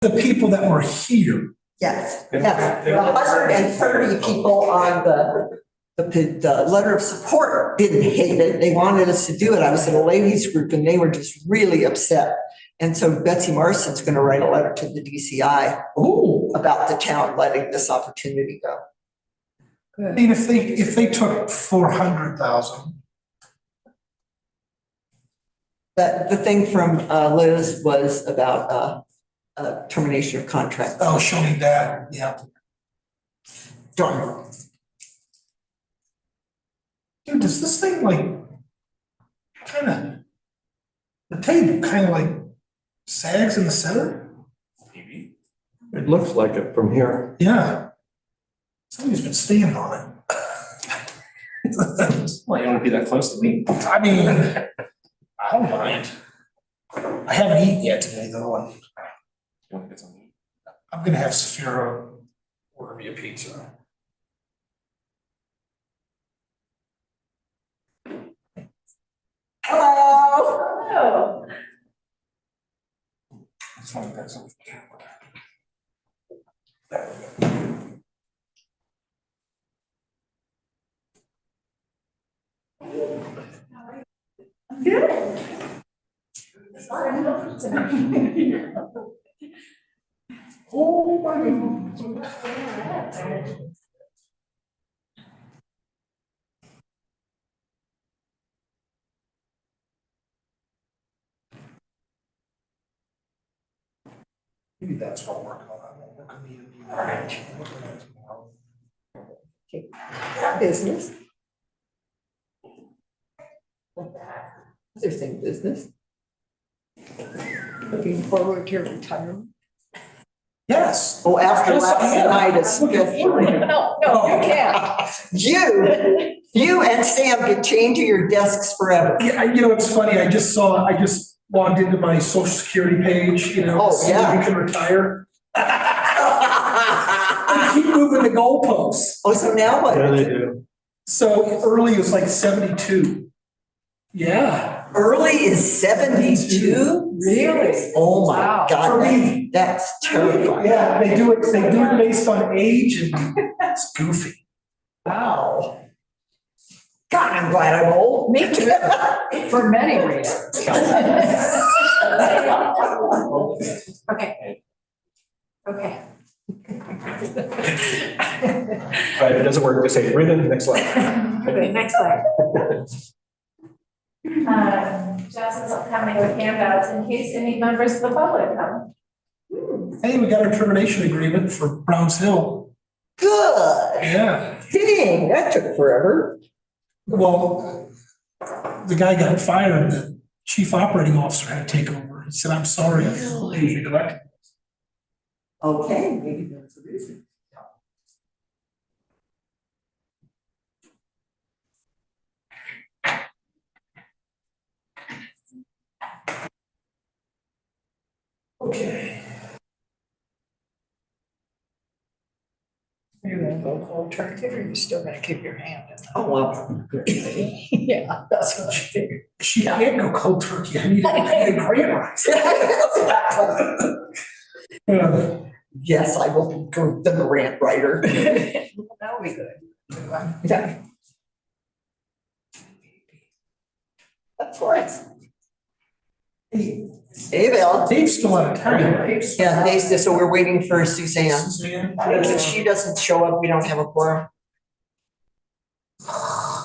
The people that were here. Yes, yes, 130 people on the letter of support didn't hate it. They wanted us to do it. I was in a ladies group and they were just really upset. And so Betsy Marston's going to write a letter to the DCI about the town letting this opportunity go. I mean, if they took 400,000. The thing from Liz was about termination of contract. Oh, she'll need that, yeah. Darn. Dude, does this thing like the table kind of like sags in the center? Maybe. It looks like it from here. Yeah. Somebody's been standing on it. Well, you don't want to be that close to me. I mean, I don't mind. I haven't eaten yet today though, and You want to get something? I'm gonna have Safira order me a pizza. Hello. Oh, As long as that's on camera. good. Oh, my God. Maybe that's what I'm working on. I won't look at me and be like, tomorrow. Business. Other thing, business. Looking forward to your retirement. Yes. Oh, after last night, it's good. No, you can't. You and Sam could chain to your desks forever. Yeah, you know, it's funny, I just logged into my social security page, you know. Oh, see yeah. when you can retire. They keep moving the goalposts. Oh, so now what? Yeah, they do. So early it was like 72. Yeah. Early is 72? Really? Oh my Wow. For God, me. that's terrifying. Yeah, they do it based on age and it's goofy. Wow. God, I'm glad I'm old. Me too, for many reasons. Okay. Okay. Right, if it doesn't work, just say ribbon, next slide. Okay, next slide. Jess is coming with handouts in case any members of the public come. Hey, we got our termination agreement for Browns Hill. Good. Yeah. Dang, that took forever. Well, the guy got fired, the chief operating officer had to take over. He said, I'm sorry. I neglected." Okay, maybe that's the reason. Okay. You're gonna go alternative, or you're still gonna keep your hand in? Oh, well. Yeah, that's what I figured. She can't go cold turkey. I need a grant rise. Yes, I will go the grant writer. That'll be good. Yeah. Of course. Hey, Hey, Bill. Dave's still out of town, right? Yeah, Daisy, so we're waiting for Suzanne. Suzanne? If she doesn't show up, we don't have a quorum.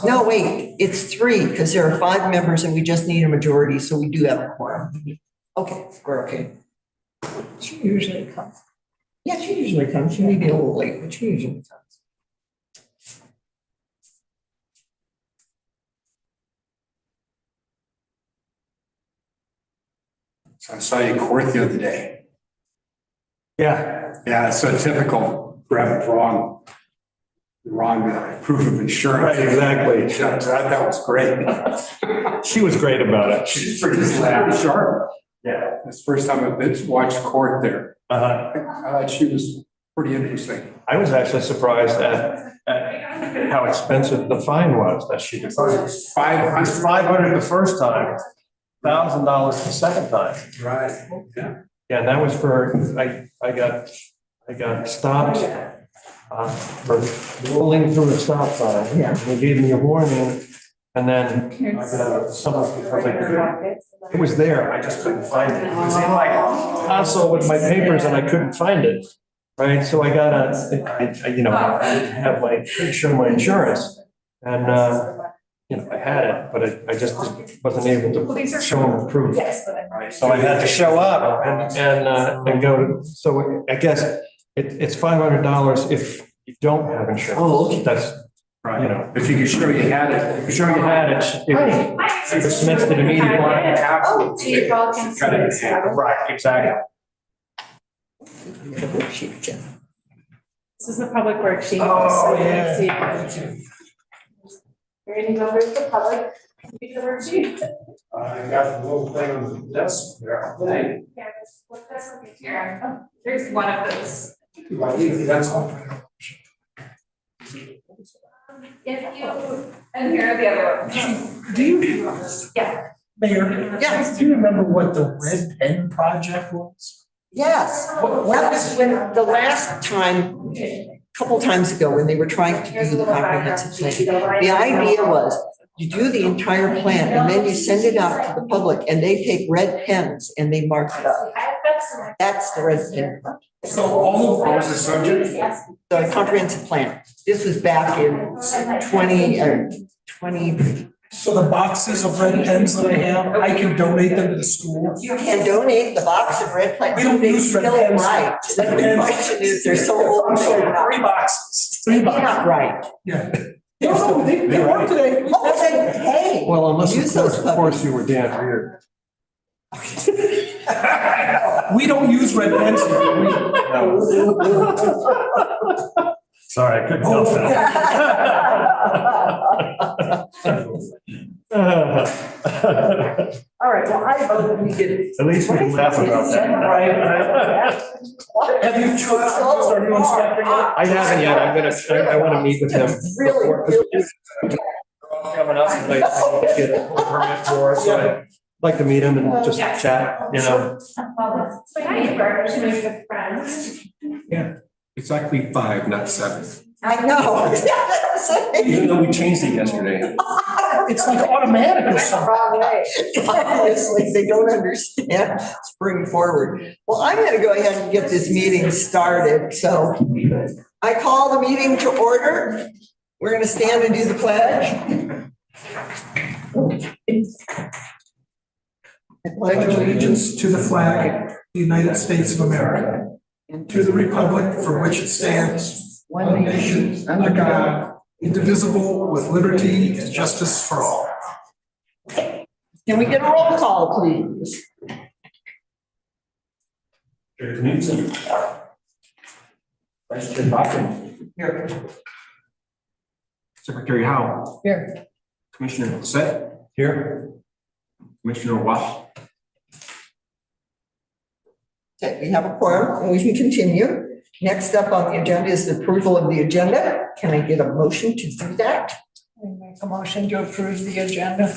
No, wait, it's 3 because there are 5 members and we just need a majority, so we do have a quorum. Okay, we're okay. She usually comes. Yeah, she usually comes. She may be a little late, but she usually comes. So I saw you in court the other day. Yeah, Yeah, it's so typical, grab wrong proof of insurance. right, exactly. That was great. She was great about it. She's pretty sharp. Yeah. It's the first time I've been to watch court there. Uh-huh. I thought she was pretty interesting. I was actually surprised at how expensive the fine was that she deferred. It was 500 the first time, $1,000 the second time. Right, yeah. Yeah, that was for, I got stopped for rolling through a stop sign. Yeah. They gave me a warning, and then I got someone, it was there, I just couldn't find it. It was in my console with my papers and I couldn't find it. Right, so I got I have my, show my insurance, and, I had it, but I just wasn't able to show them the proof. Yes, but I'm. So I had to show up and go to, so I guess it's $500 if you don't have insurance. Oh, okay. That's, Right, if you could show you had it. I'm sure you had it. It was submitted to the meeting. Oh, so you all can see this. Right, exactly. This is the public worksheet. Oh, so you yeah. can see it. Are any members of the public? See the worksheet? I got the little thing on the desk there. Yeah, this one here. Oh, there's one of those. That's all. If you, and here are the other ones. Do you, Yeah. Mayor? Yes. Do you remember what the Red Pen project was? Yes, that was when the last time, a couple times ago, when they were trying to do the comprehensive plan. The idea was you do the entire plan and then you send it out to the public and they take red pens and they mark it up. That's the red pen, So all What of was the subject? the comprehensive plan. This was back in 20. so the boxes of red pens that I have, I can donate them to the school. You can donate the box of red pens. We don't They use red spell it pens. right. The question is, they're so old. they're not- 3 boxes. They're 3 boxes. not right. Yeah. No, they work today. Okay, hey. Well, unless Use those of course you were Dan Weird. We don't use red pens here. Sorry, I couldn't help that. All right, well, I vote that we get it. At least we can laugh about that. Have you started inspecting it? I haven't yet, I want to meet with him. Really, before- 'cause really. Coming up, and like, get a permit for us, so I'd like to meet him and just chat, Well, that's my neighbor, she's my good friend. It's actually 5, not 7. I know. Even though we changed it yesterday. It's like automatic or something. Wrong way. Obviously, they don't understand spring forward. Well, I'm gonna go ahead and get this meeting started, so I call the meeting to order. We're gonna stand and do the pledge. I Pledge allegiance to the flag of the United States of America, and to the republic for which it stands, one nation, under God, indivisible, with liberty and justice for all. Can we get a roll call, please? Vice Chair Bachman. Here. Secretary Howe. Here. Commissioner Bissett. Here. Commissioner Wash. Okay, we have a quorum and we can continue. Next up on the agenda is the approval of the agenda. Can I get a motion to do that? I make a motion to approve the agenda.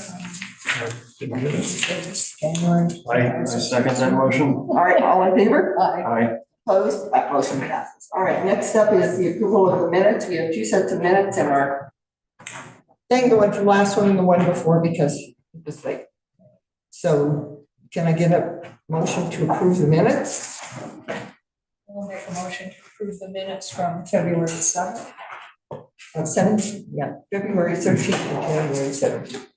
January. I second that motion. All right, all in favor? Aye. Opposed? That motion passes. All right, next up is the approval of the minutes. We have 2 sets of minutes and our thing going from last one and the one before because it was late. So can I get a motion to approve the minutes? I'll make a motion to approve the minutes from February 7th. 17th, yeah, February 13th and January 17th.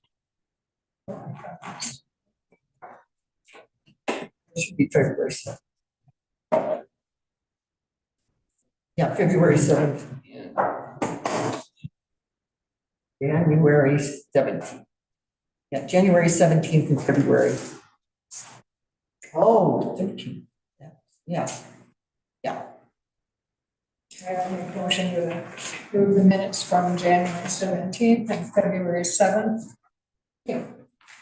It should be February 7th. Yeah, February 7th. January 17th. Yeah, January 17th and February. Oh, 13th. Yeah. I make a motion to approve the minutes from January 17th and February 7th.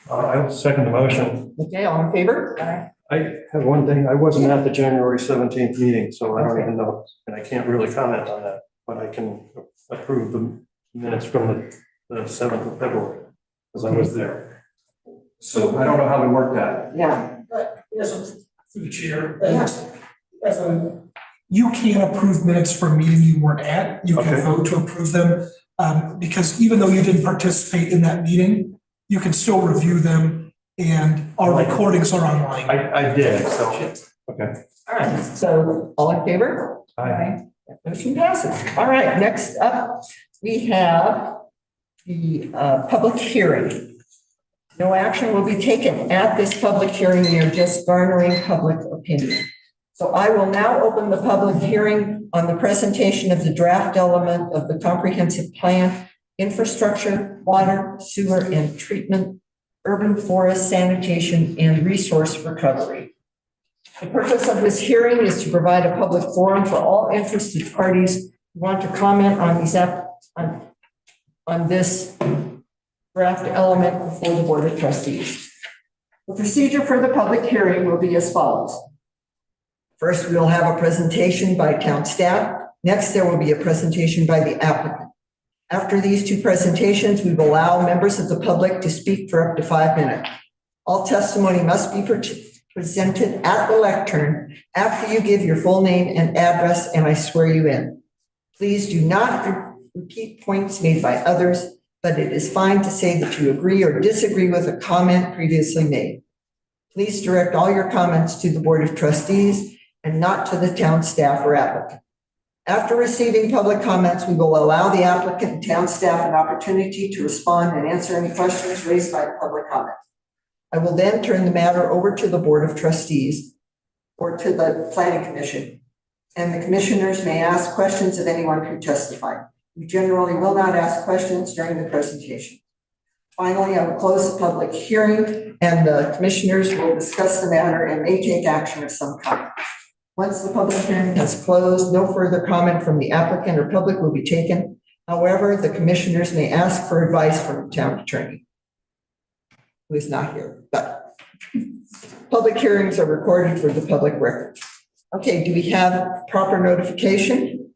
I'll second the motion. Okay, all in favor? I have one thing, I wasn't at the January 17th meeting, so I don't even know, and I can't really comment on that, but I can approve the minutes from the 7th of February, because I was there. So I don't know how to work that. Yeah. through the chair. You can approve minutes for a meeting you weren't at. You can Okay. vote to approve them. Because even though you didn't participate in that meeting, you can still review them and our recordings are online. I did, so, okay. All right, so all in favor? Aye. Motion passes. All right, next up, we have the public hearing. No action will be taken at this public hearing. We are just garnering public opinion. So I will now open the public hearing on the presentation of the draft element of the comprehensive plan, infrastructure, water, sewer, and treatment, urban forest sanitation, and resource recovery. The purpose of this hearing is to provide a public forum for all interested parties who want to comment on these on this draft element before the Board of Trustees. The procedure for the public hearing will be as follows. First, we'll have a presentation by town staff. Next, there will be a presentation by the applicant. After these two presentations, we will allow members of the public to speak for up to 5 minutes. All testimony must be presented at the lectern after you give your full name and address, and I swear you in. Please do not repeat points made by others, but it is fine to say that you agree or disagree with a comment previously made. Please direct all your comments to the Board of Trustees and not to the town staff or applicant. After receiving public comments, we will allow the applicant and town staff an opportunity to respond and answer any questions raised by the public comment. I will then turn the matter over to the Board of Trustees or to the Planning Commission, and the commissioners may ask questions of anyone who testified. We generally will not ask questions during the presentation. Finally, I will close the public hearing, and the commissioners will discuss the matter and may take action of some kind. Once the public hearing has closed, no further comment from the applicant or public will be taken. However, the commissioners may ask for advice from the town attorney, who is not here, but public hearings are recorded for the public record. Okay, do we have proper notification?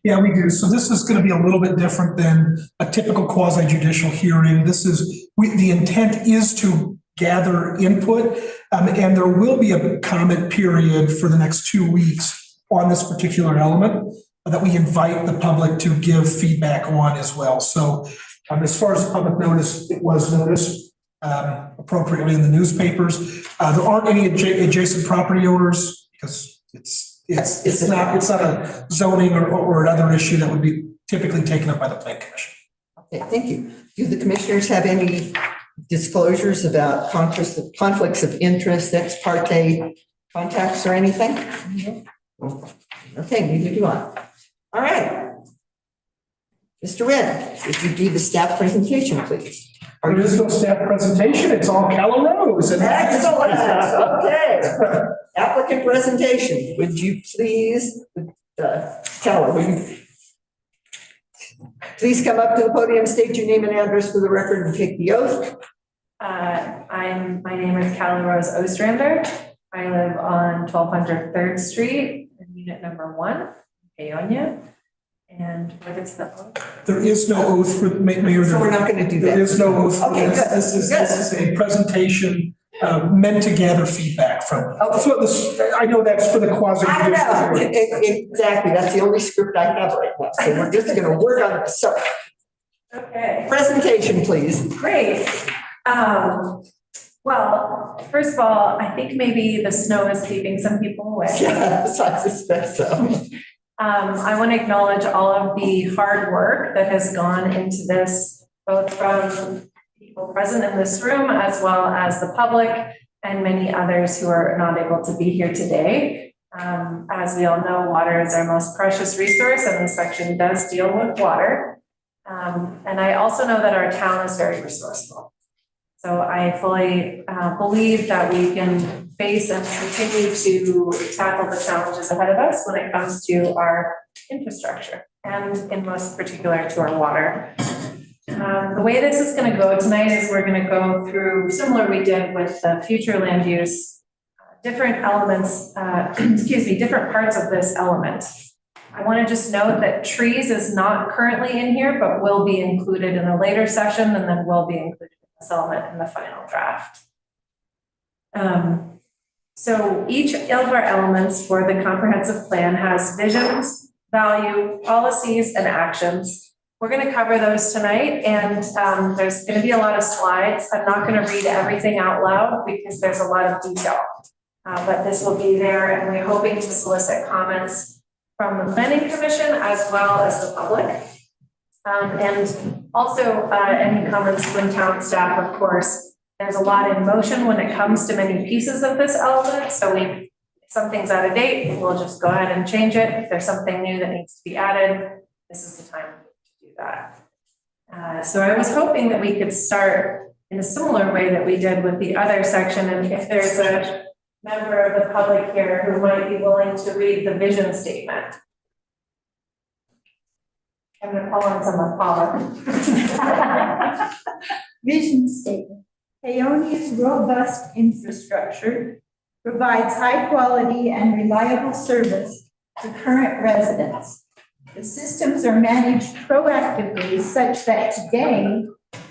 Yeah, we do. So this is going to be a little bit different than a typical quasi judicial hearing. This is, the intent is to gather input, and there will be a comment period for the next 2 weeks on this particular element that we invite the public to give feedback on as well. So as far as public notice, it was noticed appropriately in the newspapers. There aren't any adjacent property owners because it's not a zoning or another issue that would be typically taken up by the Planning Commission. Okay, thank you. Do the commissioners have any disclosures about conflicts of interest, ex parte contacts or anything? Okay, neither do I. All right. Mr. Wynn, would you do the staff presentation, please? There is no staff presentation. It's all Calrose. Excellent. Okay. Applicant presentation. Would you please, Keller, would you please come up to the podium, state your name and address for the record and take the oath? My name is Callie Rose Ostrander. I live on 1200 3rd Street, in unit number 1, Paonia. And what is the oath? There is no oath for Mayor. So we're not going to do that. There is no oath. Okay, good. This is a presentation meant to gather feedback from. That's what this, I know that's for the quasi. I know, exactly. That's the only script I have right now. So we're just going to work on this. So, Okay. presentation, please. Great. Well, first of all, I think maybe the snow is keeping some people away. Yes, I suspect so. I want to acknowledge all of the hard work that has gone into this, both from people present in this room as well as the public and many others who are not able to be here today. As we all know, water is our most precious resource, and this section does deal with water. And I also know that our town is very resourceful. So I fully believe that we can face and continue to tackle the challenges ahead of us when it comes to our infrastructure and in most particular to our water. The way this is going to go tonight is we're going to go through similar we did with the future land use, different elements, different parts of this element. I want to just note that trees is not currently in here, but will be included in a later session and then will be included in this element in the final draft. So each of our elements for the comprehensive plan has visions, value, policies, and actions. We're going to cover those tonight, and there's going to be a lot of slides. I'm not going to read everything out loud because there's a lot of detail, but this will be there, and we're hoping to solicit comments from the Planning Commission as well as the public. And also any comments from town staff, of course. There's a lot in motion when it comes to many pieces of this element, so if something's out of date, we'll just go ahead and change it. If there's something new that needs to be added, this is the time to do that. So I was hoping that we could start in a similar way that we did with the other section, and if there's a member of the public here who might be willing to read the vision statement. I'm going to call on someone, Paula. Vision statement. Paonia's robust infrastructure provides high quality and reliable service to current residents. The systems are managed proactively such that today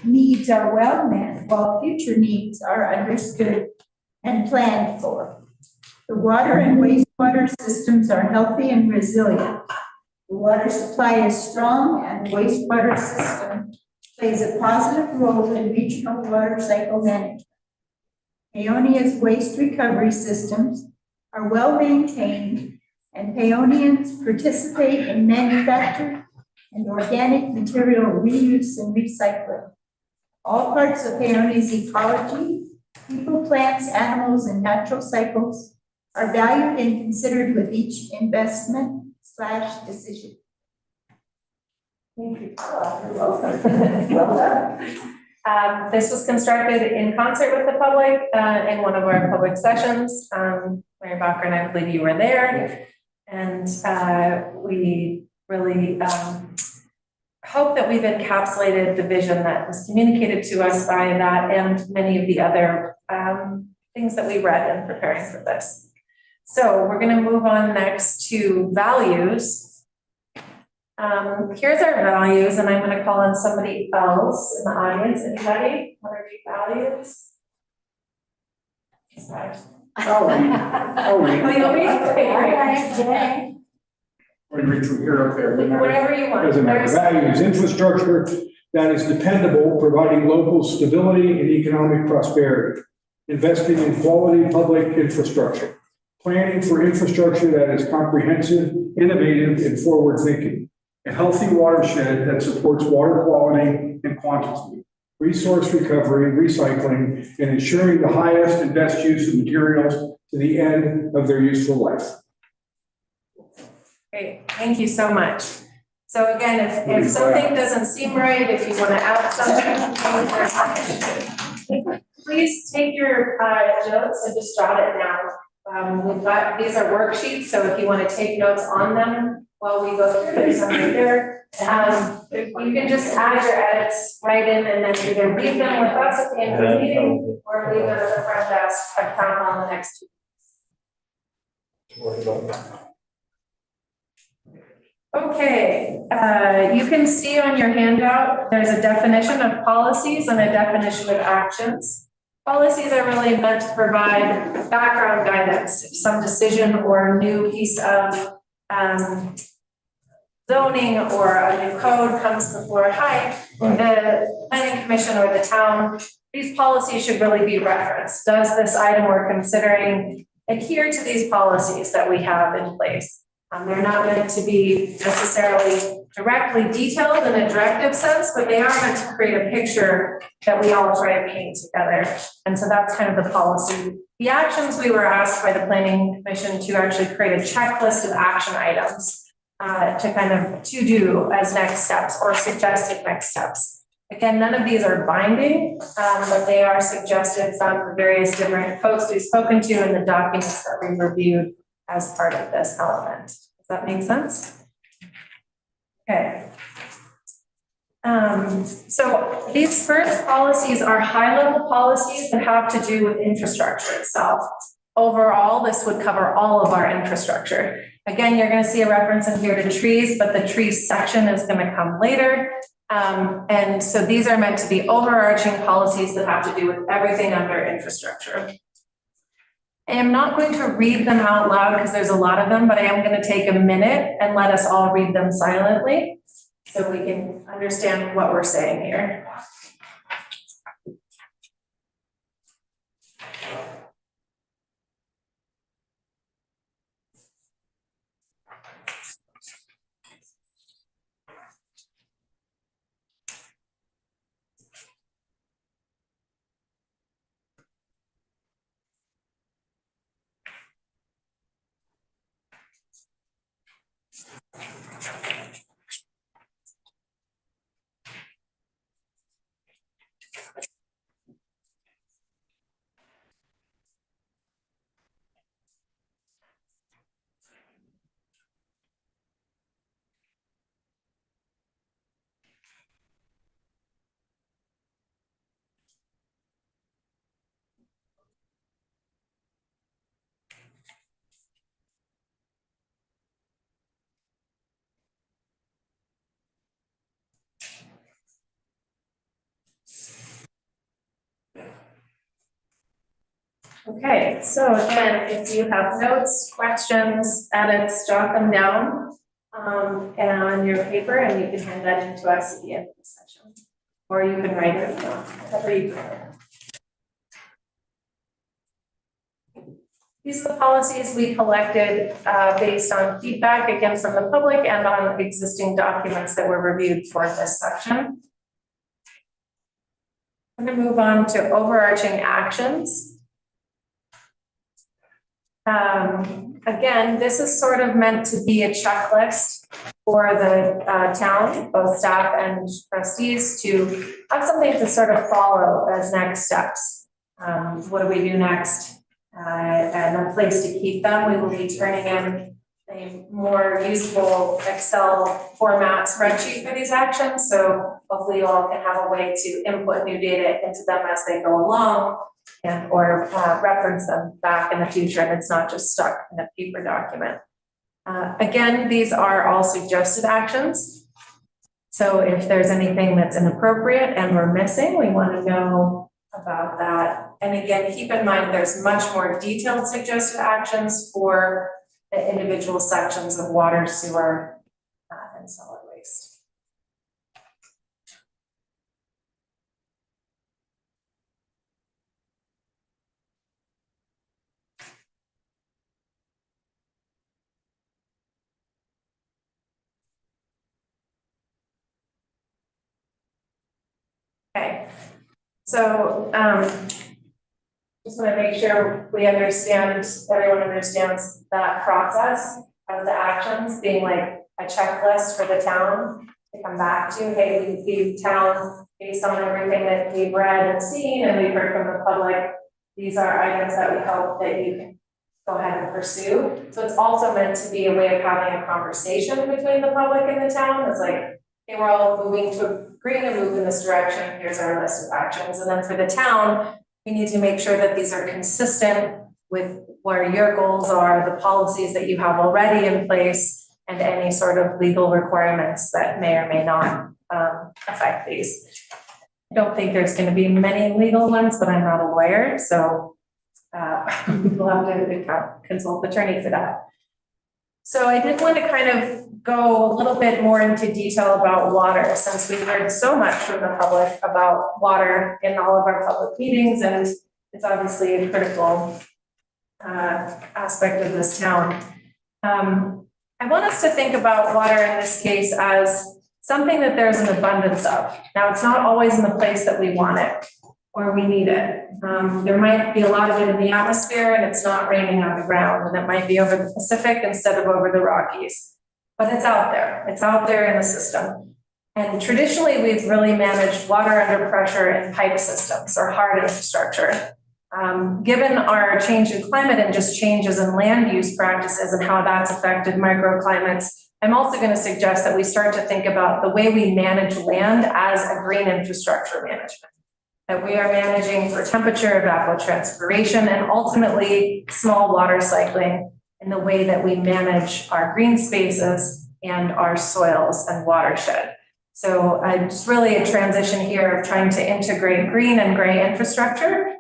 needs are well met while future needs are understood and planned for. The water and wastewater systems are healthy and resilient. The water supply is strong and the wastewater system plays a positive role in regional water cycle management. Paonia's waste recovery systems are well maintained, and Paonians participate in manufactured and organic material reuse and recycling. All parts of Paonia's ecology, people, plants, animals, and natural cycles are valued and considered with each investment/decision. Thank you. You're welcome. Well done. This was constructed in concert with the public in one of our public sessions. Mary Bacher and I believe you were there. And we really hope that we've encapsulated the vision that was communicated to us by that and many of the other things that we read in preparing for this. So we're going to move on next to values. Here's our values, and I'm going to call on somebody else in the audience. Anybody? What are your values? I'll read. Oh, you'll read? Okay, Today. Or you read from here up there. great. Whatever you want. Doesn't matter. Values, infrastructure that is dependable, providing local stability and economic prosperity. Investing in quality public infrastructure. Planning for infrastructure that is comprehensive, innovative, and forward-thinking. A healthy watershed that supports water quality and quantity. Resource recovery, recycling, and ensuring the highest and best use of materials to the end of their useful life. Great, thank you so much. So again, if something doesn't seem right, if you want to add something, please take your notes and just jot it down. We've got, these are worksheets, so if you want to take notes on them while we go through, there's some right there. You can just add your edits right in and then either leave them with us at the end of the meeting or leave them at the front desk at town hall the next 2 weeks. Okay, you can see on your handout, there's a definition of policies and a definition of actions. Policies are really meant to provide background guidance, if some decision or new piece of zoning or a new code comes before the planning commission or the town. These policies should really be referenced. Does this item we're considering adhere to these policies that we have in place? They're not meant to be necessarily directly detailed in a directive sense, but they are meant to create a picture that we all try to paint together. And so that's kind of the policy. The actions, we were asked by the Planning Commission to actually create a checklist of action items to do as next steps or suggested next steps. Again, none of these are binding, but they are suggested from the various different folks we've spoken to and the documents that we reviewed as part of this element. Does that make sense? Okay. So these first policies are high-level policies that have to do with infrastructure itself. Overall, this would cover all of our infrastructure. Again, you're going to see a reference in here to trees, but the trees section is going to come later. And so these are meant to be overarching policies that have to do with everything under infrastructure. I am not going to read them out loud because there's a lot of them, but I am going to take a minute and let us all read them silently so we can understand what we're saying here. Okay, so again, if you have notes, questions, edits, jot them down and on your paper, and you can hand that in to us at the end of the session. Or you can write it down, whatever you prefer. These are the policies we collected based on feedback, again, from the public and on existing documents that were reviewed for this section. I'm going to move on to overarching actions. Again, this is sort of meant to be a checklist for the town, both staff and trustees, to have something to sort of follow as next steps. What do we do next? And a place to keep them. We will be turning in a more usable Excel format spreadsheet for these actions. So hopefully you all can have a way to input new data into them as they go along, and or reference them back in the future, and it's not just stuck in a paper document. Again, these are all suggested actions. So if there's anything that's inappropriate and we're missing, we want to know about that. And again, keep in mind there's much more detailed suggested actions for the individual sections of water, sewer, and solid waste. Okay, so just want to make sure we understand, everyone understands that process of the actions being like a checklist for the town to come back to. Hey, we town, based on everything that we've read and seen and we've heard from the public, these are items that we hope that you can go ahead and pursue. So it's also meant to be a way of having a conversation between the public and the town. It's like, hey, we're all moving to green and move in this direction. Here's our list of actions. And then for the town, we need to make sure that these are consistent with where your goals are, the policies that you have already in place, and any sort of legal requirements that may or may not affect these. I don't think there's going to be many legal ones, but I'm not a lawyer, so we'll have to consult the attorney for that. So I did want to kind of go a little bit more into detail about water, since we've heard so much from the public about water in all of our public meetings, and it's obviously a critical aspect of this town. I want us to think about water in this case as something that there's an abundance of. Now, it's not always in the place that we want it or we need it. There might be a lot of it in the atmosphere and it's not raining on the ground, and it might be over the Pacific instead of over the Rockies. But it's out there. It's out there in the system. And traditionally, we've really managed water under pressure in pipe systems or hard infrastructure. Given our change in climate and just changes in land use practices and how that's affected microclimates, I'm also going to suggest that we start to think about the way we manage land as a green infrastructure management. That we are managing for temperature, evapotranspiration, and ultimately small water cycling in the way that we manage our green spaces and our soils and watershed. So it's really a transition here of trying to integrate green and gray infrastructure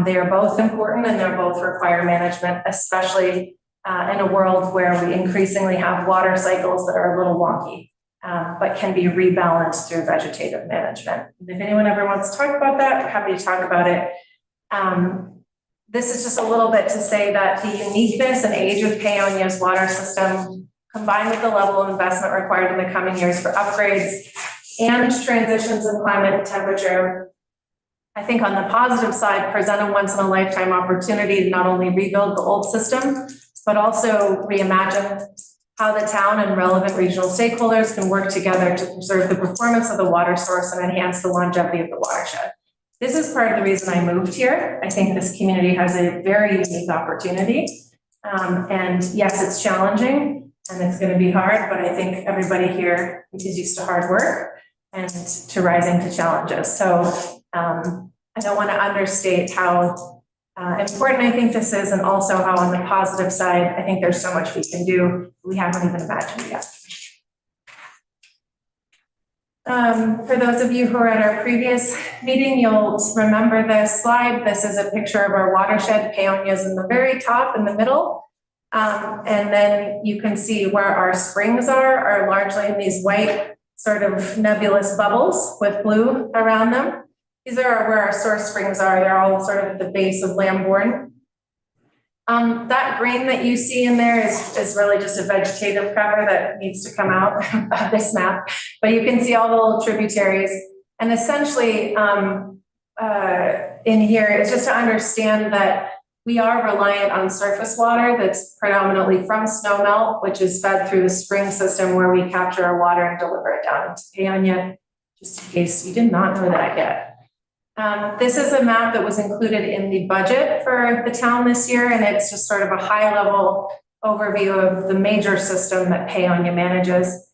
They are both important and they're both require management, especially in a world where we increasingly have water cycles that are a little wonky, but can be rebalanced through vegetative management. And if anyone ever wants to talk about that, I'm happy to talk about it. This is just a little bit to say that the uniqueness and age of Paonia's water system, combined with the level of investment required in the coming years for upgrades and transitions in climate and temperature, I think on the positive side, present a once in a lifetime opportunity to not only rebuild the old system, but also reimagine how the town and relevant regional stakeholders can work together to preserve the performance of the water source and enhance the longevity of the watershed. This is part of the reason I moved here. I think this community has a very unique opportunity. And yes, it's challenging and it's going to be hard, but I think everybody here is used to hard work and to rising to challenges. So I don't want to understate how important I think this is, and also how on the positive side, I think there's so much we can do we haven't even imagined yet. For those of you who were at our previous meeting, you'll remember this slide. This is a picture of our watershed. Paonia's in the very top in the middle. And then you can see where our springs are largely in these white sort of nebulous bubbles with blue around them. These are where our source springs are. They're all sort of at the base of Lambourne. That green that you see in there is really just a vegetative cover that needs to come out of this map. But you can see all the little tributaries. And essentially in here is just to understand that we are reliant on surface water that's predominantly from snowmelt, which is fed through the spring system where we capture our water and deliver it down into Paonia, just in case you did not know that yet. This is a map that was included in the budget for the town this year, and it's just sort of a high-level overview of the major system that Paonia manages.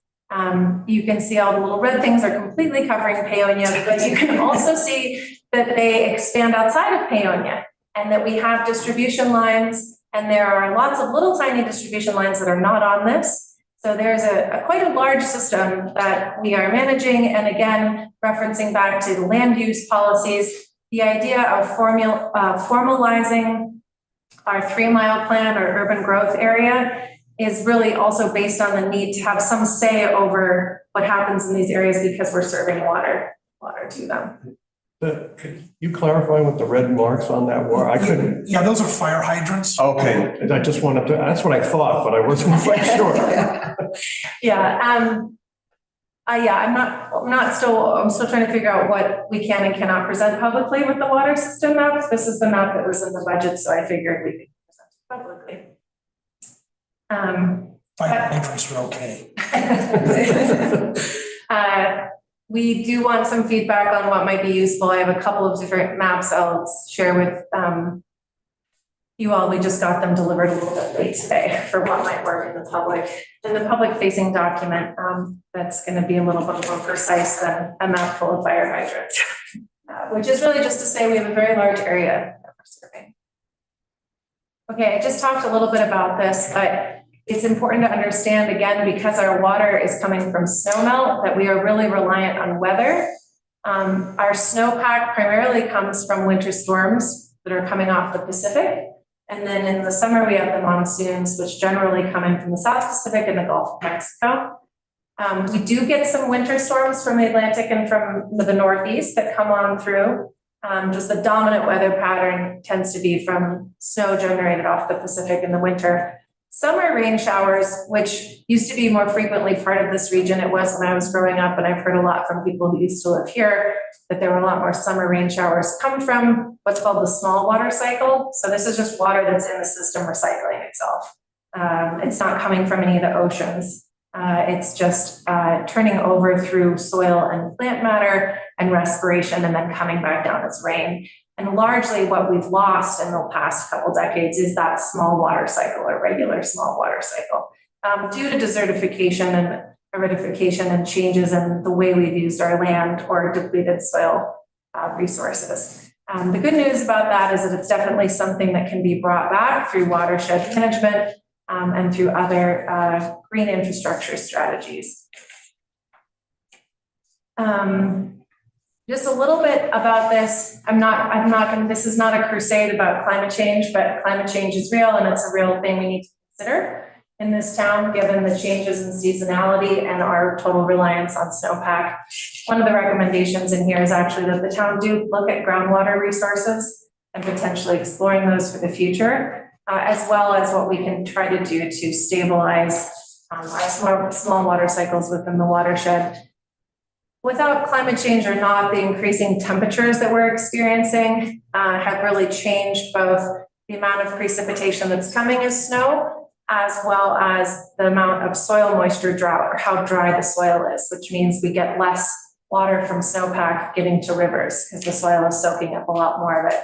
You can see all the little red things are completely covering Paonia, but you can also see that they expand outside of Paonia, and that we have distribution lines, and there are lots of little tiny distribution lines that are not on this. So there's quite a large system that we are managing. And again, referencing back to the land use policies, the idea of formalizing our 3-mile plan or urban growth area is really also based on the need to have some say over what happens in these areas because we're serving water to them. Could you clarify what the red marks on that were? I couldn't. Yeah, those are fire hydrants. Okay, I just wanted to, that's what I thought, but I wasn't quite sure. I'm still trying to figure out what we can and cannot present publicly with the water system maps. This is the map that was in the budget, so I figured we could present it publicly. Fire hydrants are okay. We do want some feedback on what might be useful. I have a couple of different maps I'll share with you all. We just got them delivered a little bit late today for what might work in the public facing document. That's going to be a little bit more precise than a map full of fire hydrants, which is really just to say we have a very large area that we're serving. Okay, I just talked a little bit about this, but it's important to understand, again, because our water is coming from snowmelt, that we are really reliant on weather. Our snowpack primarily comes from winter storms that are coming off the Pacific. And then in the summer, we have the monsoons, which generally come in from the South Pacific and the Gulf of Mexico. We do get some winter storms from the Atlantic and from the Northeast that come on through. Just the dominant weather pattern tends to be from snow generated off the Pacific in the winter. Summer rain showers, which used to be more frequently part of this region, it was when I was growing up, and I've heard a lot from people who used to live here, that there were a lot more summer rain showers, come from what's called the small water cycle. So this is just water that's in the system recycling itself. It's not coming from any of the oceans. It's just turning over through soil and plant matter and respiration and then coming back down as rain. And largely what we've lost in the past couple decades is that small water cycle or regular small water cycle due to desertification and aridification and changes in the way we've used our land or depleted soil resources. The good news about that is that it's definitely something that can be brought back through watershed management and through other green infrastructure strategies. Just a little bit about this. I'm not gonna, this is not a crusade about climate change, but climate change is real and it's a real thing we need to consider in this town, given the changes in seasonality and our total reliance on snowpack. One of the recommendations in here is actually that the town do look at groundwater resources and potentially exploring those for the future, as well as what we can try to do to stabilize our small water cycles within the watershed. Without climate change or not, the increasing temperatures that we're experiencing have really changed both the amount of precipitation that's coming as snow, as well as the amount of soil moisture drought, or how dry the soil is, which means we get less water from snowpack getting to rivers because the soil is soaking up a lot more of it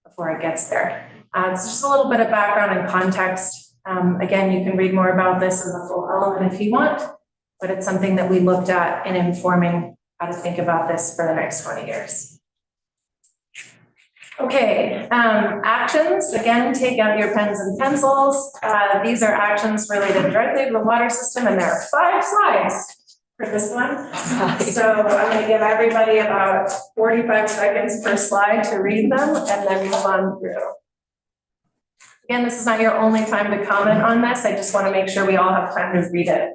before it gets there. It's just a little bit of background and context. Again, you can read more about this in the full element if you want, but it's something that we looked at in informing how to think about this for the next 20 years. Okay, actions. Again, take out your pens and pencils. These are actions related directly to the water system, and there are 5 slides for this one. So I'm going to give everybody about 45 seconds per slide to read them and then move on through. Again, this is not your only time to comment on this. I just want to make sure we all have time to read it.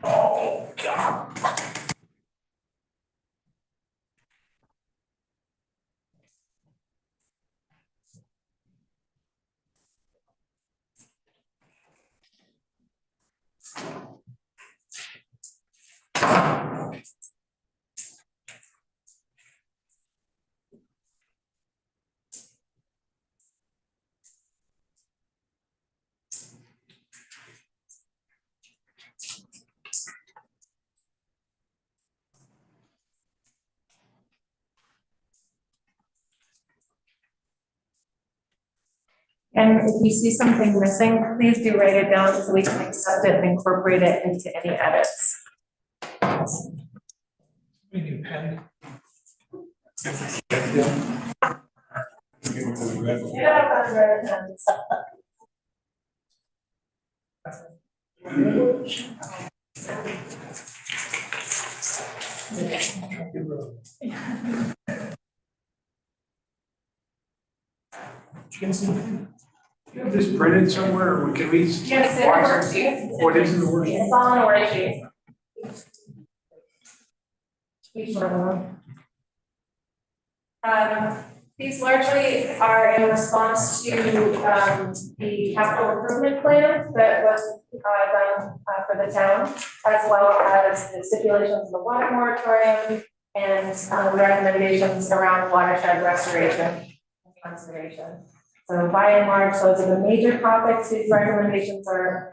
Oh, God. And if you see something missing, please do write it down so we can accept it and incorporate it into any edits. We need pen. You have this printed somewhere, or can we? Yes, it's in a worksheet. What is in the worksheet? It's all in a worksheet. Each one of them. These largely are in response to the capital improvement plan that was done for the town, as well as the stipulations of the water moratorium and recommendations around watershed restoration and conservation. So by and large, those are the major topics these recommendations are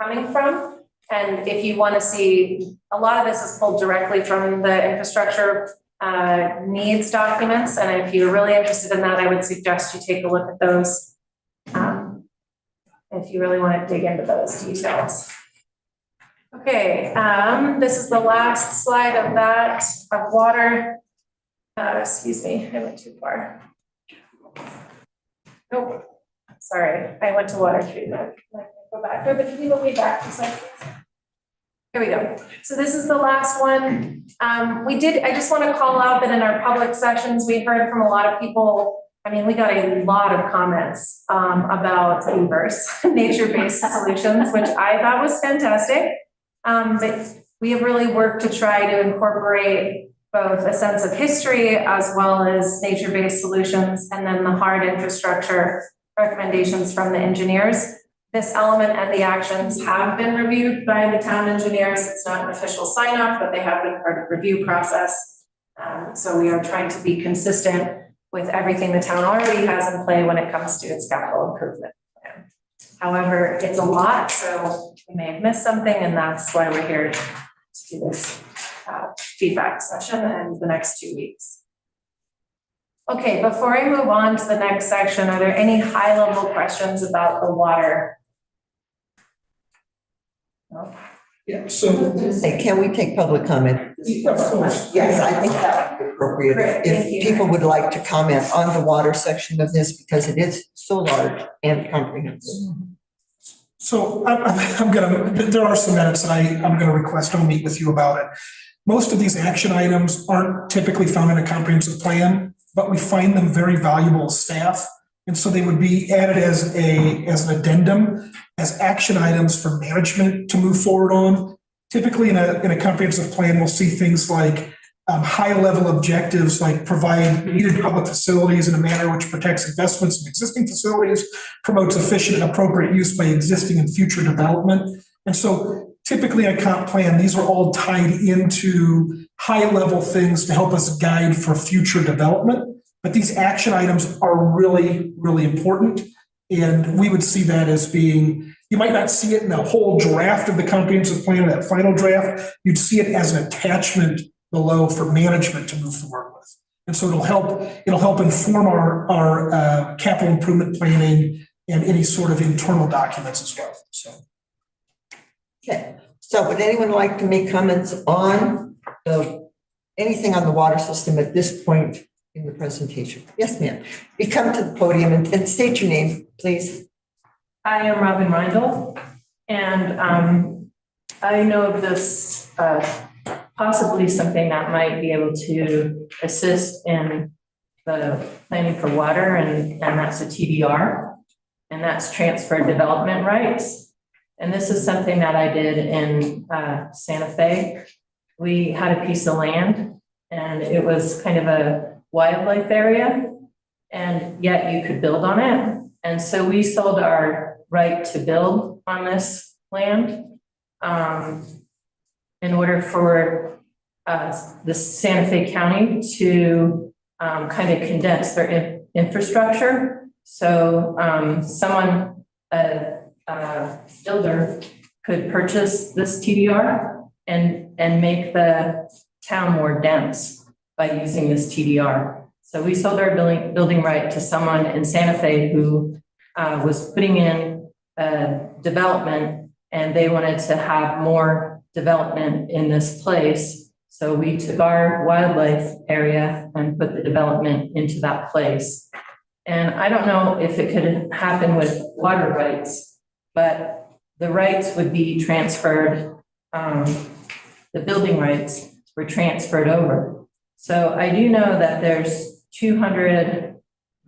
coming from. And if you want to see, a lot of this is pulled directly from the infrastructure needs documents. And if you're really interested in that, I would suggest you take a look at those if you really want to dig into those details. Okay, this is the last slide of that, of water. Excuse me, I went too far. Nope, sorry, I went to water treatment. Go back, but can you look me back a second? Here we go. So this is the last one. I just want to call out that in our public sessions, we heard from a lot of people. I mean, we got a lot of comments about beavers, nature-based solutions, which I thought was fantastic. But we have really worked to try to incorporate both a sense of history as well as nature-based solutions, and then the hard infrastructure recommendations from the engineers. This element and the actions have been reviewed by the town engineers. It's not an official sign-off, but they have been part of the review process. So we are trying to be consistent with everything the town already has in play when it comes to its capital improvement plan. However, it's a lot, so we may have missed something, and that's why we're here to do this feedback session in the next 2 weeks. Okay, before I move on to the next section, are there any high-level questions about the water? No? Yeah, so, Hey, can we take public comment? of course. Yes, I think that would be appropriate. Great, If thank you. people would like to comment on the water section of this, because it is so large and comprehensive. So I'm gonna, there are some minutes that I'm gonna request I'll meet with you about it. Most of these action items aren't typically found in a comprehensive plan, but we find them very valuable as staff. And so they would be added as an addendum, as action items for management to move forward on. Typically in a comprehensive plan, we'll see things like high-level objectives like provide needed public facilities in a manner which protects investments in existing facilities, promotes efficient and appropriate use by existing and future development. And so typically in a comp plan, these are all tied into high-level things to help us guide for future development. But these action items are really, really important. And we would see that as being, you might not see it in the whole draft of the comprehensive plan, that final draft. You'd see it as an attachment below for management to move forward with. And so it'll help inform our capital improvement planning and any sort of internal documents as well, so. Okay, so would anyone like to make comments on anything on the water system at this point in the presentation? Yes, ma'am. You come to the podium and state your name, please. I am Robin Reindl, and I know of this possibly something that might be able to assist in the planning for water, and that's a TDR, and that's transfer development rights. And this is something that I did in Santa Fe. We had a piece of land, and it was kind of a wildlife area, and yet you could build on it. And so we sold our right to build on this land in order for the Santa Fe County to kind of condense their infrastructure. So someone, a builder, could purchase this TDR and make the town more dense by using this TDR. So we sold our building right to someone in Santa Fe who was putting in development, and they wanted to have more development in this place. So we took our wildlife area and put the development into that place. And I don't know if it could happen with water rights, but the rights would be transferred, the building rights were transferred over. So I do know that there's 200,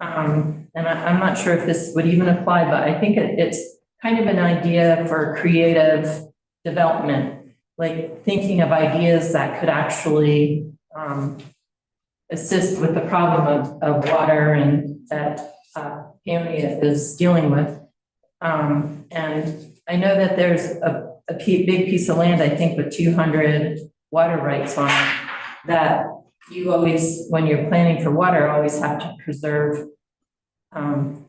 and I'm not sure if this would even apply, but I think it's kind of an idea for creative development, like thinking of ideas that could actually assist with the problem of water and that Peonia is dealing with. And I know that there's a big piece of land, I think, with 200 water rights on it, that you always, when you're planning for water, always have to preserve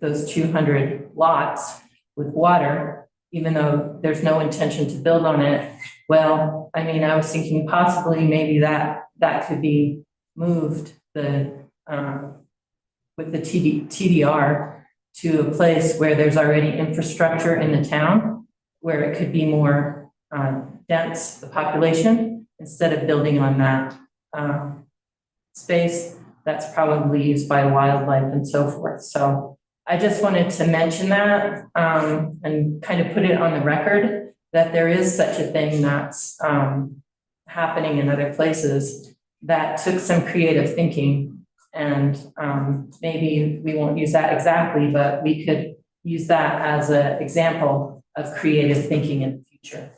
those 200 lots with water, even though there's no intention to build on it. Well, I mean, I was thinking possibly maybe that could be moved with the TDR to a place where there's already infrastructure in the town, where it could be more dense, the population, instead of building on that space that's probably used by wildlife and so forth. So I just wanted to mention that and kind of put it on the record that there is such a thing that's happening in other places that took some creative thinking. And maybe we won't use that exactly, but we could use that as an example of creative thinking in the future.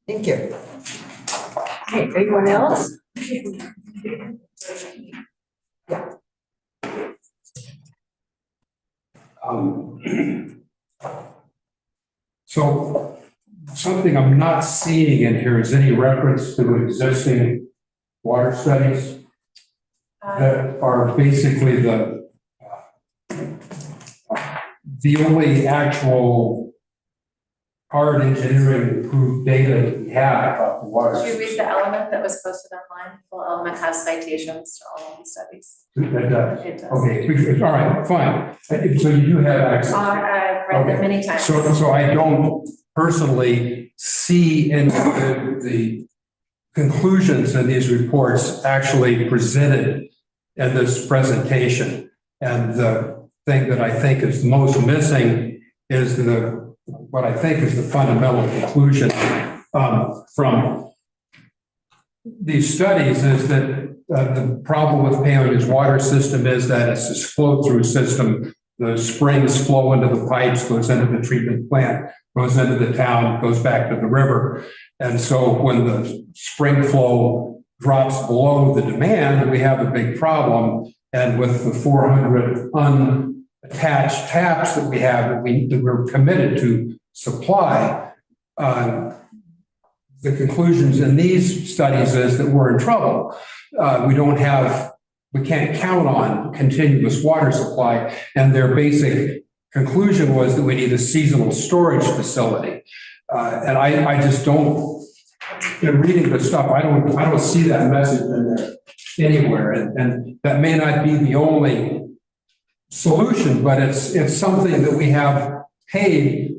Thank you. Okay, anyone else? So something I'm not seeing in here is any reference to existing water studies that are basically the only actual hard engineering approved data that we have about the water. Did you read the element that was posted online? The full element has citations to all of the studies. That does. It does. Okay, all right, fine. So you do have access. I've read them many times. So I don't personally see any of the conclusions in these reports actually presented in this presentation. And the thing that I think is most missing is what I think is the fundamental conclusion from these studies is that the problem with Paonia's water system is that it's this flow-through system. The springs flow into the pipes, goes into the treatment plant, goes into the town, goes back to the river. And so when the spring flow drops below the demand, we have a big problem. And with the 400 unattached taps that we have that we're committed to supply, the conclusions in these studies is that we're in trouble. We can't count on continuous water supply. And their basic conclusion was that we need a seasonal storage facility. And I just don't, in reading the stuff, I don't see that message in there anywhere. And that may not be the only solution, but it's something that we have paid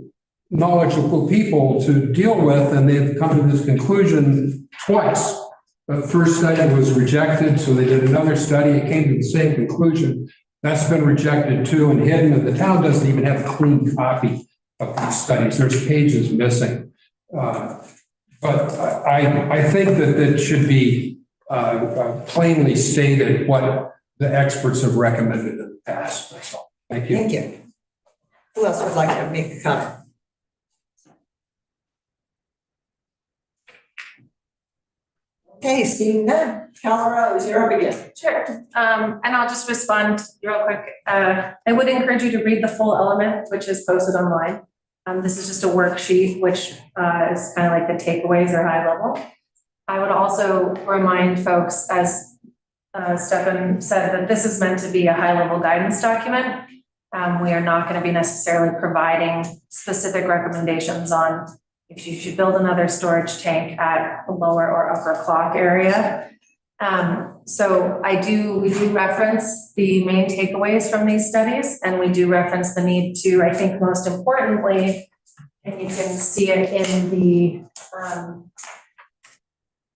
knowledgeable people to deal with, and they've come to this conclusion twice. The first study was rejected, so they did another study. It came to the same conclusion. That's been rejected too and hidden, and the town doesn't even have a clean copy of these studies. There's pages missing. But I think that it should be plainly stated what the experts have recommended in the past. That's all. Thank you. Thank you. Who else would like to make a comment? Okay, seeing none. Colorado, you're up again. Sure, and I'll just respond real quick. I would encourage you to read the full element, which is posted online. This is just a worksheet, which is kind of like the takeaways or high level. I would also remind folks, as Stefan said, that this is meant to be a high level guidance document. We are not going to be necessarily providing specific recommendations on if you should build another storage tank at a lower or upper clock area. So we do reference the main takeaways from these studies, and we do reference the need to, I think most importantly, and you can see it in the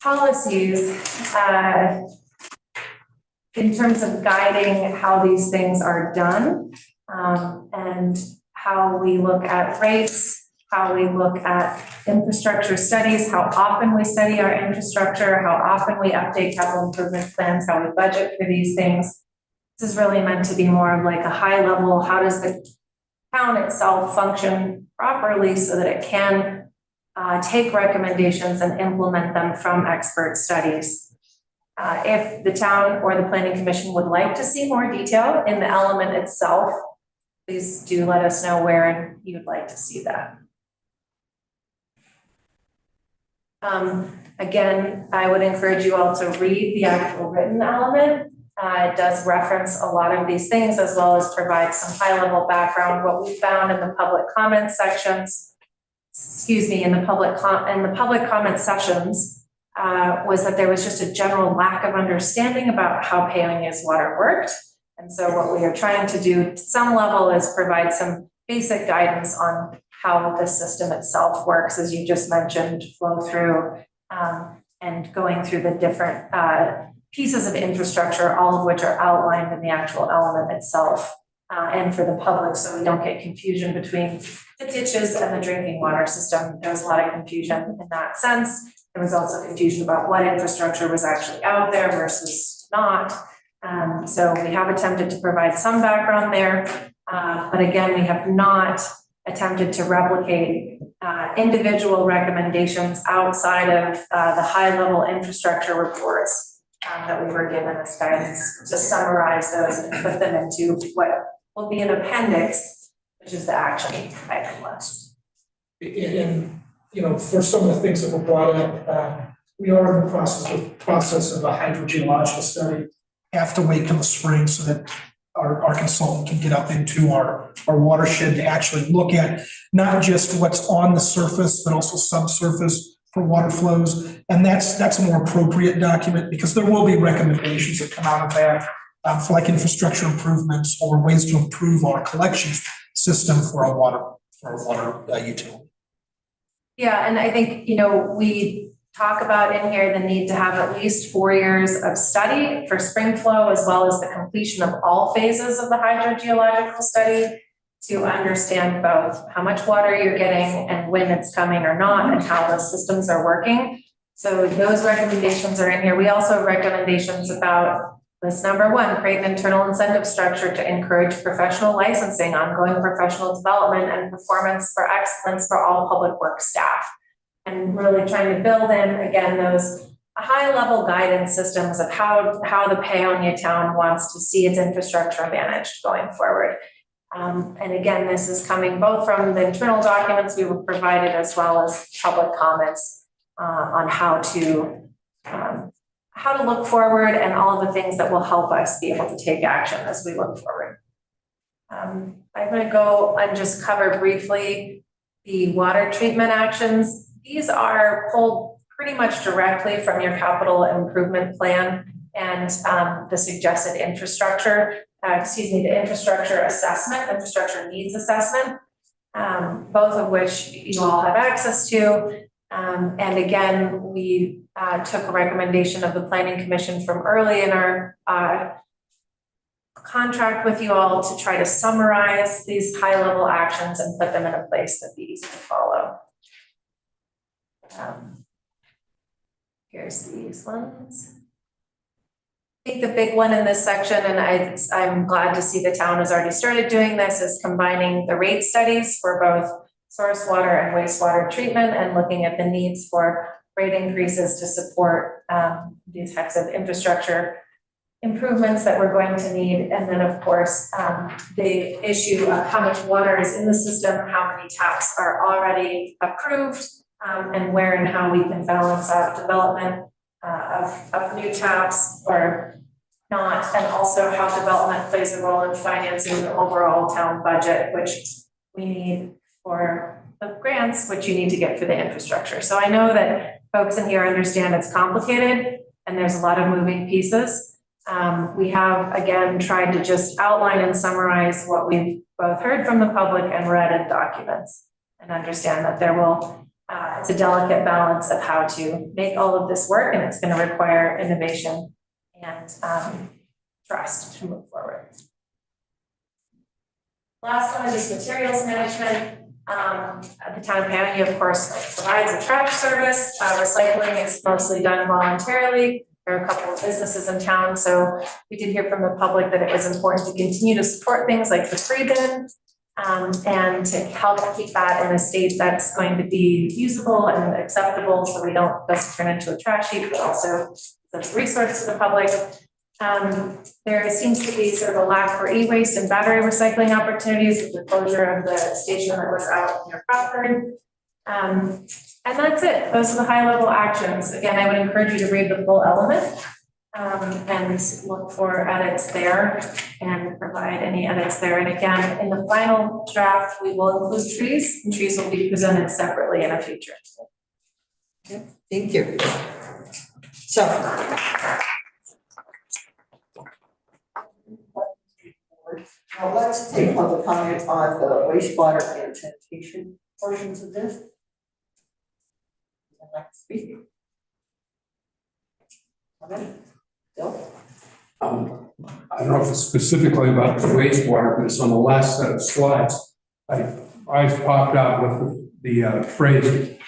policies, in terms of guiding how these things are done, and how we look at rates, how we look at infrastructure studies, how often we study our infrastructure, how often we update capital improvement plans, how we budget for these things. This is really meant to be more of like a high level, how does the town itself function properly so that it can take recommendations and implement them from expert studies. If the town or the planning commission would like to see more detail in the element itself, please do let us know where you'd like to see that. Again, I would encourage you all to read the actual written element. It does reference a lot of these things, as well as provide some high-level background. What we found in the public comment sections, in the public comment sessions, was that there was just a general lack of understanding about how Paonia's water worked. And so what we are trying to do to some level is provide some basic guidance on how the system itself works, as you just mentioned, flow through and going through the different pieces of infrastructure, all of which are outlined in the actual element itself, and for the public, so we don't get confusion between the ditches and the drinking water system. There was a lot of confusion in that sense. There was also confusion about what infrastructure was actually out there versus not. So we have attempted to provide some background there, but again, we have not attempted to replicate individual recommendations outside of the high-level infrastructure reports that we were given as guidance, to summarize those and put them into what will be an appendix, which is the action item list. And, for some of the things that were brought up, we are in the process of a hydrogeological study. Have to wait till the spring so that our consultant can get up into our watershed to actually look at not just what's on the surface, but also subsurface for water flows. And that's a more appropriate document, because there will be recommendations that come out of that for like infrastructure improvements or ways to improve our collection system for our water utility. Yeah, and I think, we talk about in here the need to have at least 4 years of study for spring flow, as well as the completion of all phases of the hydrogeological study to understand both how much water you're getting and when it's coming or not, and how those systems are working. So those recommendations are in here. We also have recommendations about this number 1, create an internal incentive structure to encourage professional licensing, ongoing professional development, and performance for excellence for all public works staff. And really trying to build in, again, those high-level guidance systems of how the Paonia town wants to see its infrastructure managed going forward. And again, this is coming both from the internal documents we were provided, as well as public comments on how to look forward, and all of the things that will help us be able to take action as we look forward. I'm going to go and just cover briefly the water treatment actions. These are pulled pretty much directly from your capital improvement plan and the suggested infrastructure, the infrastructure assessment, infrastructure needs assessment, both of which you all have access to. And again, we took a recommendation of the Planning Commission from early in our contract with you all to try to summarize these high-level actions and put them in a place that'd be easy to follow. Here's these ones. I think the big one in this section, and I'm glad to see the town has already started doing this, is combining the rate studies for both source water and wastewater treatment, and looking at the needs for rate increases to support these types of infrastructure improvements that we're going to need. And then, of course, the issue of how much water is in the system, how many taps are already approved, and where and how we can balance out development of new taps or not, and also how development plays a role in financing the overall town budget, which we need for the grants, which you need to get for the infrastructure. So I know that folks in here understand it's complicated and there's a lot of moving pieces. We have, again, tried to just outline and summarize what we've both heard from the public and read in documents, and understand that there will it's a delicate balance of how to make all of this work, and it's going to require innovation and trust to move forward. Last one is materials management. The town of Paonia, of course, provides a trash service. Recycling is mostly done voluntarily. There are a couple of businesses in town, so we did hear from the public that it was important to continue to support things like the free bin, and to help keep that in a state that's going to be usable and acceptable, so we doesn't turn into a trash heap, but also as a resource to the public. There seems to be sort of a lack for e-waste and battery recycling opportunities with the closure of the station that was out near Crawford. And that's it. Those are the high-level actions. Again, I would encourage you to read the full element and look for edits there and provide any edits there. And again, in the final draft, we will include trees, and trees will be presented separately in a future. Okay, thank you. So. Now let's take public comment on the wastewater and sanitation portions of this. I'd like to speak. Okay. Bill? I don't know if it's specifically about the wastewater, but it's on the last set of slides. Eyes popped out with the phrase,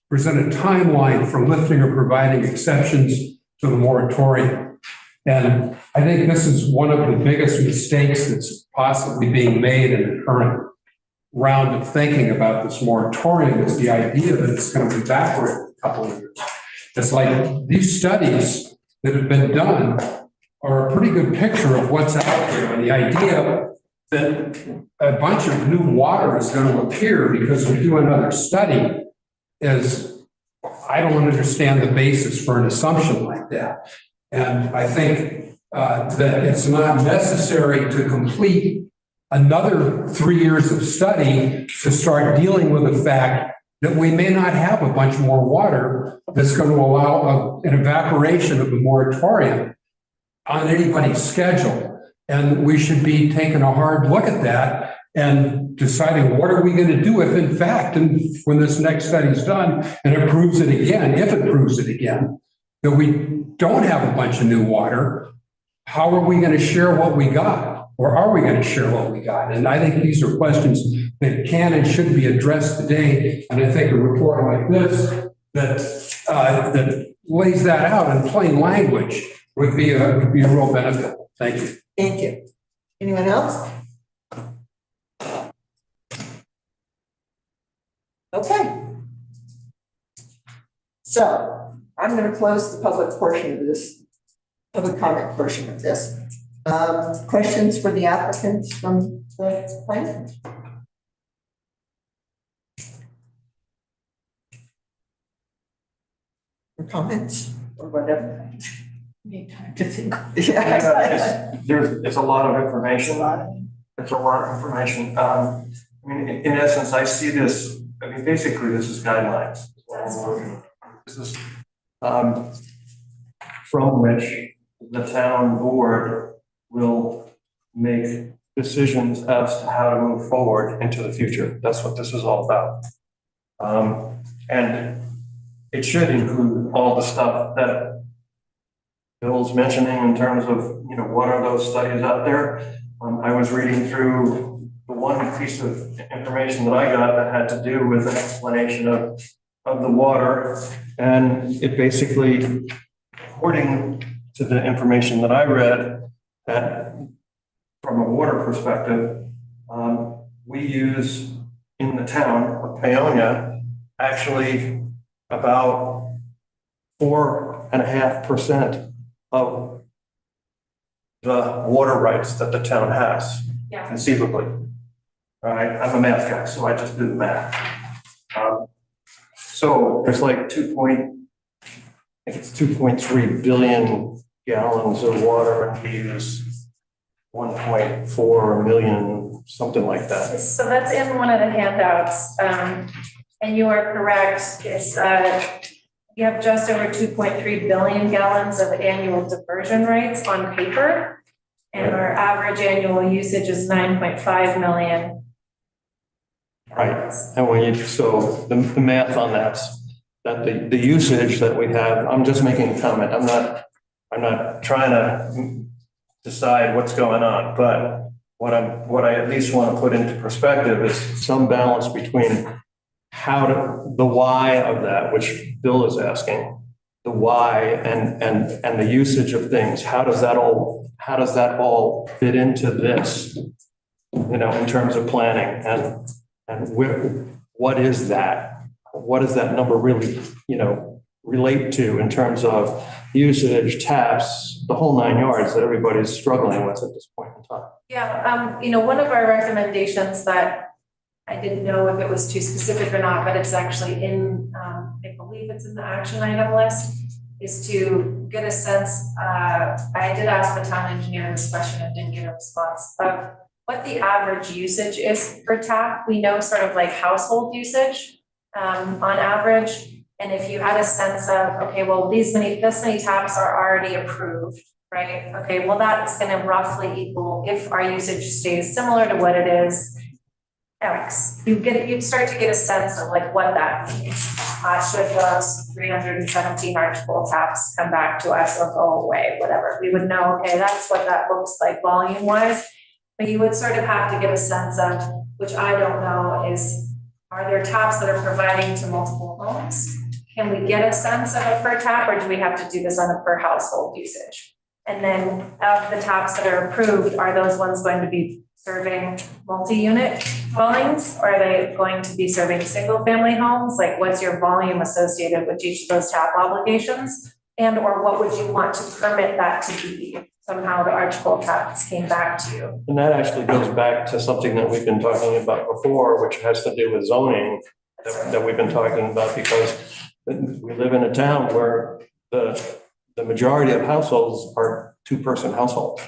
present a timeline for lifting or providing exceptions to the moratorium. And I think this is one of the biggest mistakes that's possibly being made in the current round of thinking about this moratorium, is the idea that it's going to evaporate in a couple of years. It's like these studies that have been done are a pretty good picture of what's out there. And the idea that a bunch of new water is going to appear because we do another study is, I don't understand the basis for an assumption like that. And I think that it's not necessary to complete another 3 years of study to start dealing with the fact that we may not have a bunch more water that's going to allow an evaporation of the moratorium on anybody's schedule. And we should be taking a hard look at that and deciding what are we going to do if in fact, and when this next study is done and it proves it again, if it proves it again, that we don't have a bunch of new water, how are we going to share what we got? Or are we going to share what we got? And I think these are questions that can and should be addressed today. And I think a report like this that lays that out in plain language would be a real benefit. Thank you. Thank you. Anyone else? Okay. So I'm going to close the public portion of this, public comment portion of this. Questions for the applicants from the planning? Or comments or whatever? Need time to think. Yeah. It's a lot of information. It's a lot of information. I mean, in essence, I see this, I mean, basically this is guidelines. This is from which the town board will make decisions as to how to move forward into the future. That's what this is all about. And it should include all the stuff that Bill's mentioning in terms of, you know, what are those studies out there? I was reading through the one piece of information that I got that had to do with an explanation of the water. And it basically, according to the information that I read, that from a water perspective, we use in the town of Paonia actually about 4.5% of the water rights that the town has, conceivably. All right, I'm a math guy, so I just do the math. So there's like I think it's 2.3 billion gallons of water, and we use 1.4 million, something like that. So that's in one of the handouts, and you are correct. It's you have just over 2.3 billion gallons of annual diversion rights on paper, and our average annual usage is 9.5 million. Right, and when you, so the math on that the usage that we have, I'm just making a comment. I'm not trying to decide what's going on, but what I at least want to put into perspective is some balance between the why of that, which Bill is asking, the why and the usage of things. How does that all fit into this, you know, in terms of planning and what is that? What does that number really, you know, relate to in terms of usage, taps, the whole 9 yards that everybody's struggling with at this point in time? Yeah, you know, one of our recommendations that I didn't know if it was too specific or not, but it's actually in, I believe it's in the action item list, is to get a sense, I did ask the town engineer this question and didn't get a response, of what the average usage is per tap. We know sort of like household usage on average. And if you had a sense of, okay, well, this many taps are already approved, right? Okay, well, that's going to roughly equal, if our usage stays similar to what it is, X. You'd start to get a sense of like what that means. Should those 317 Archbold taps come back to us or go away, whatever, we would know, okay, that's what that looks like volume wise. But you would sort of have to get a sense of, which I don't know, is are there taps that are providing to multiple homes? Can we get a sense of a per tap, or do we have to do this on a per household usage? And then of the taps that are approved, are those ones going to be serving multi-unit dwellings, or are they going to be serving single family homes? Like, what's your volume associated with each of those tap obligations? And or what would you want to permit that to be? Somehow the Archbold taps came back to you. And that actually goes back to something that we've been talking about before, which has to do with zoning that we've been talking about, because we live in a town where the majority of households are two-person households.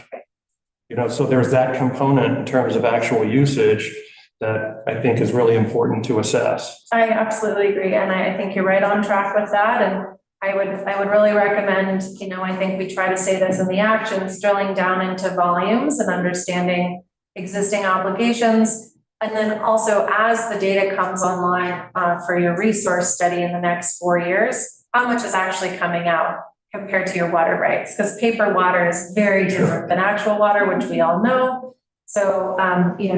You know, so there's that component in terms of actual usage that I think is really important to assess. I absolutely agree. And I think you're right on track with that. And I would really recommend, you know, I think we try to say this in the actions, drilling down into volumes and understanding existing obligations, And then also, as the data comes online for your resource study in the next 4 years, how much is actually coming out compared to your water rights? Because paper water is very different than actual water, which we all know. So,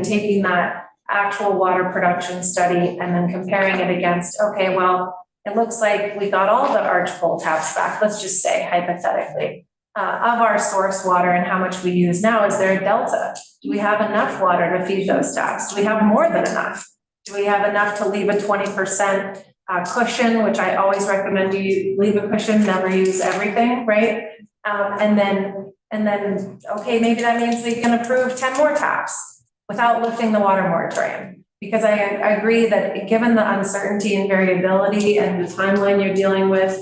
taking that actual water production study and then comparing it against, okay, well, it looks like we got all the arch pole taps back, let's just say hypothetically, of our source water and how much we use now. Is there a delta? Do we have enough water to feed those taps? Do we have more than enough? Do we have enough to leave a 20% cushion, which I always recommend you leave a cushion, never use everything, right? And then, okay, maybe that means we can approve 10 more taps without lifting the water moratorium. Because I agree that given the uncertainty and variability and the timeline you're dealing with,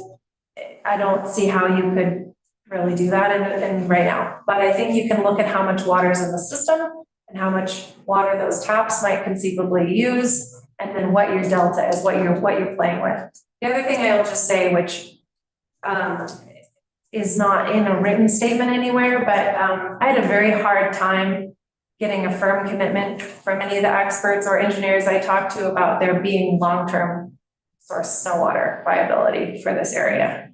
I don't see how you could really do that in right now. But I think you can look at how much water is in the system and how much water those taps might conceivably use, and then what your delta is, what you're playing with. The other thing I will just say, which is not in a written statement anywhere, but I had a very hard time getting a firm commitment from any of the experts or engineers I talked to about there being long-term source snow water viability for this area.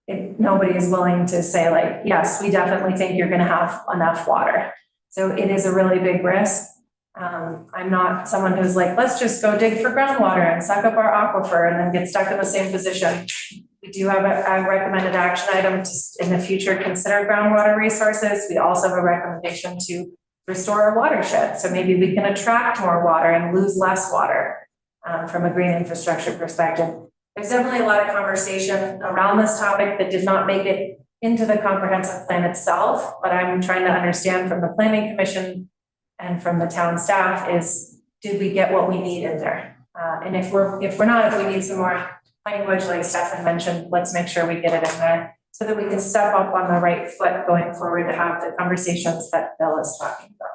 Nobody is willing to say like, yes, we definitely think you're going to have enough water. So it is a really big risk. I'm not someone who's like, let's just go dig for groundwater and suck up our aquifer and then get stuck in the same position. We do have a recommended action item to, in the future, consider groundwater resources. We also have a recommendation to restore our watershed. So maybe we can attract more water and lose less water from a green infrastructure perspective. There's definitely a lot of conversation around this topic that did not make it into the comprehensive plan itself, but I'm trying to understand from the Planning Commission and from the town staff is, did we get what we need in there? And if we need some more language like Stefan mentioned, let's make sure we get it in there so that we can step up on the right foot going forward to have the conversations that Bill is talking about.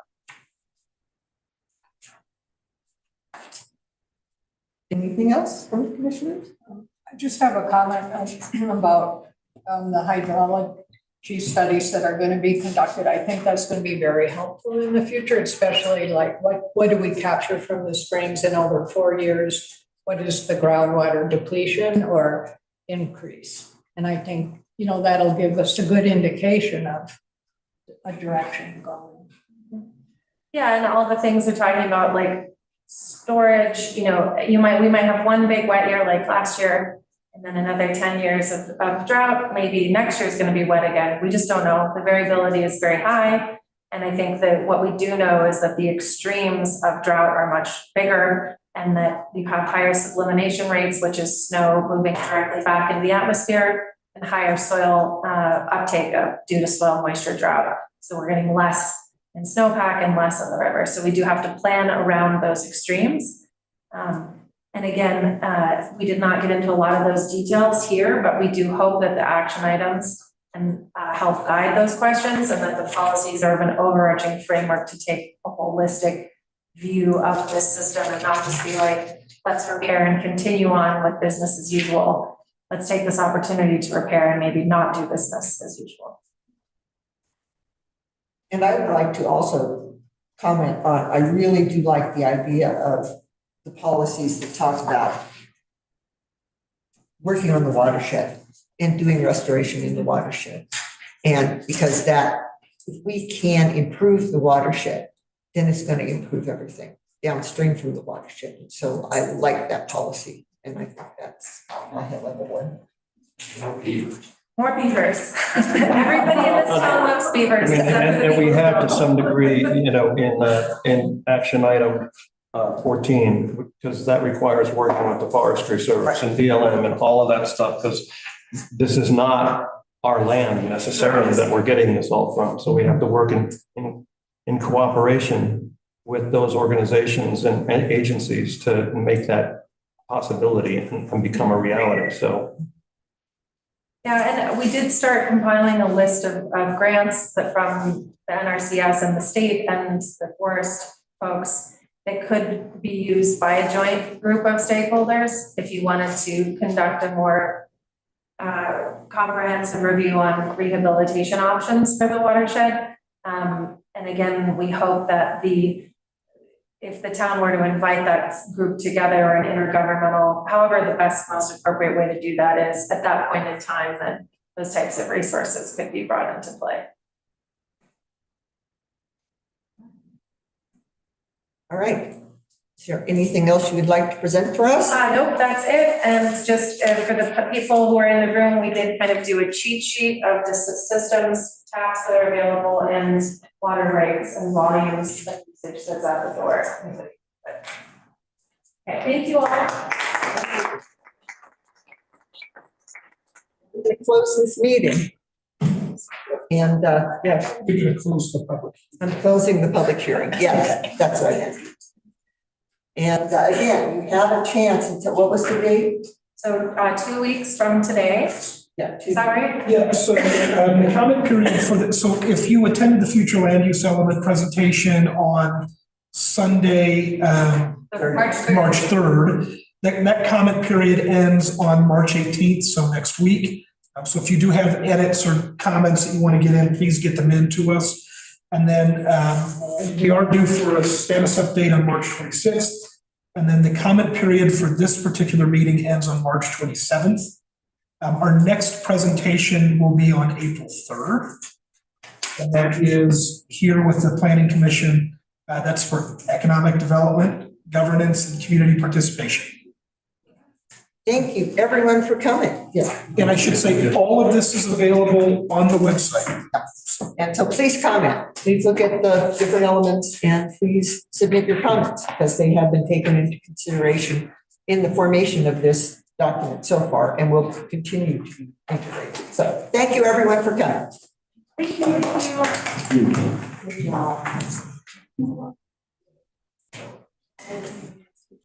Anything else from the commissioners? I just have a comment about the hydrology studies that are going to be conducted. I think that's going to be very helpful in the future, especially like what do we capture from the springs in over 4 years? What is the groundwater depletion or increase? And I think, that'll give us a good indication of a direction going. Yeah, and all the things we're talking about, like storage, we might have one big wet year like last year, and then another 10 years of drought. Maybe next year is going to be wet again. We just don't know. The variability is very high. And I think that what we do know is that the extremes of drought are much bigger, and that you have higher sublimation rates, which is snow moving directly back into the atmosphere, and higher soil uptake due to soil moisture drought. So we're getting less in snowpack and less in the river. So we do have to plan around those extremes. And again, we did not get into a lot of those details here, but we do hope that the action items can help guide those questions, and that the policies are of an overarching framework to take a holistic view of this system and not just be like, let's repair and continue on with business as usual. Let's take this opportunity to repair and maybe not do business as usual. And I would like to also comment on, I really do like the idea of the policies that talk about working on the watershed and doing restoration in the watershed. And because if we can improve the watershed, then it's going to improve everything downstream from the watershed. And so I like that policy. And I think that's a high level one. More beavers. Everybody in this town loves beavers. And we have to some degree, in action item 14, because that requires working with the Forestry Service and BLM and all of that stuff, because this is not our land necessarily that we're getting this all from. So we have to work in cooperation with those organizations and agencies to make that possibility and become a reality. So. Yeah, and we did start compiling a list of grants that from the NRCS and the state and the forest folks that could be used by a joint group of stakeholders if you wanted to conduct a more comprehensive review on rehabilitation options for the watershed. And again, we hope that if the town were to invite that group together or an intergovernmental, however the best, most appropriate way to do that is, at that point in time, then those types of resources could be brought into play. All right. Is there anything else you would like to present for us? Nope, that's it. And just for the people who are in the room, we did kind of do a cheat sheet of the systems, taps that are available, and water rates and volumes of usage that's at the door. Okay, thank you all. We close this meeting. And, yeah, We're gonna close the public. I'm closing the public hearing. Yes, that's right. And again, you have a chance until, what was the date? So 2 weeks from today, is Yeah. that right? Yeah, so the comment period for the, so if you attended the future land use element presentation on Sunday, March 3rd, that comment period ends on March 18th, so next week. So if you do have edits or comments that you want to get in, please get them in to us. And then we are due for a status update on March 26th. And then the comment period for this particular meeting ends on March 27th. Our next presentation will be on April 3rd. And that is here with the Planning Commission. That's for economic development, governance, and community participation. Thank you, everyone, for coming. Yeah, and I should say, all of this is available on the website. And so please comment. Please look at the different elements and please submit your comments because they have been taken into consideration in the formation of this document so far and will continue to be integrated. So thank you, everyone, for coming. Thank you.